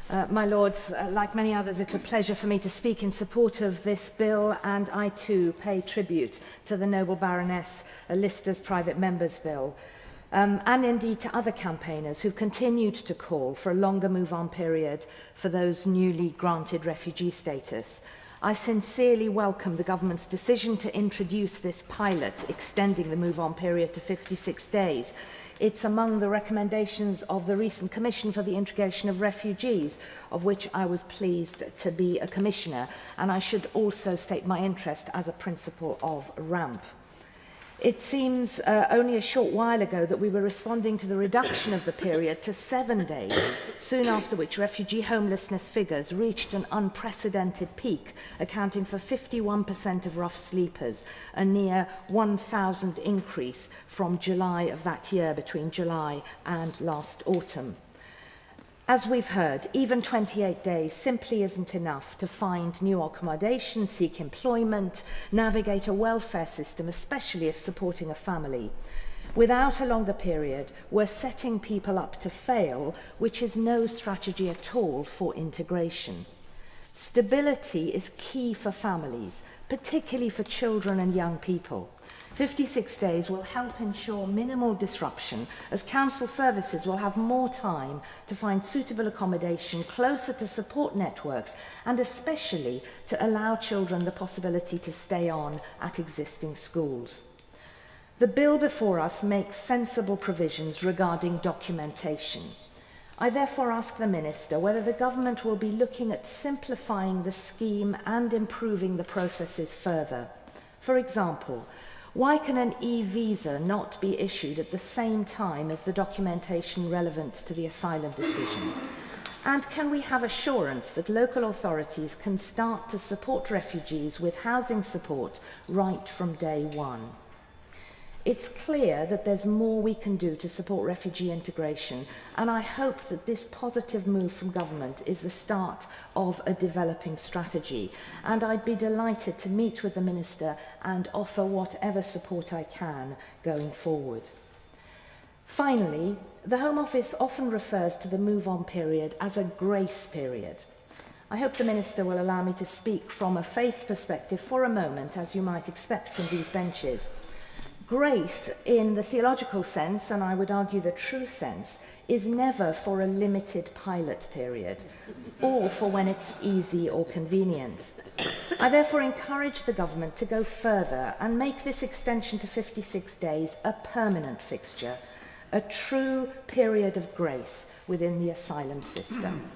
My Lords, like many others, it's a pleasure for me to speak in support of this bill, and I too pay tribute to the noble Baroness Lister's Private Members Bill, and indeed to other campaigners who've continued to call for a longer move-on period for those newly granted refugee status. I sincerely welcome the government's decision to introduce this pilot, extending the move-on period to 56 days. It's among the recommendations of the recent Commission for the Integration of Refugees, of which I was pleased to be a commissioner, and I should also state my interest as a principal of RAMP. It seems only a short while ago that we were responding to the reduction of the period to 7 days, soon after which refugee homelessness figures reached an unprecedented peak, accounting for 51% of rough sleepers, a near 1,000 increase from July of that year, between July and last autumn. As we've heard, even 28 days simply isn't enough to find new accommodation, seek employment, navigate a welfare system, especially if supporting a family. Without a longer period, we're setting people up to fail, which is no strategy at all for integration. Stability is key for families, particularly for children and young people. 56 days will help ensure minimal disruption, as council services will have more time to find suitable accommodation closer to support networks, and especially to allow children the possibility to stay on at existing schools. The bill before us makes sensible provisions regarding documentation. I therefore ask the Minister whether the government will be looking at simplifying the scheme and improving the processes further. For example, why can an e-visa not be issued at the same time as the documentation relevant to the asylum decision? And can we have assurance that local authorities can start to support refugees with housing support right from day one? It's clear that there's more we can do to support refugee integration, and I hope that this positive move from government is the start of a developing strategy. And I'd be delighted to meet with the Minister and offer whatever support I can going forward. Finally, the Home Office often refers to the move-on period as a grace period. I hope the Minister will allow me to speak from a faith perspective for a moment, as you might expect from these benches. Grace, in the theological sense, and I would argue the true sense, is never for a limited pilot period or for when it's easy or convenient. I therefore encourage the government to go further and make this extension to 56 days a permanent fixture, a true period of grace within the asylum system.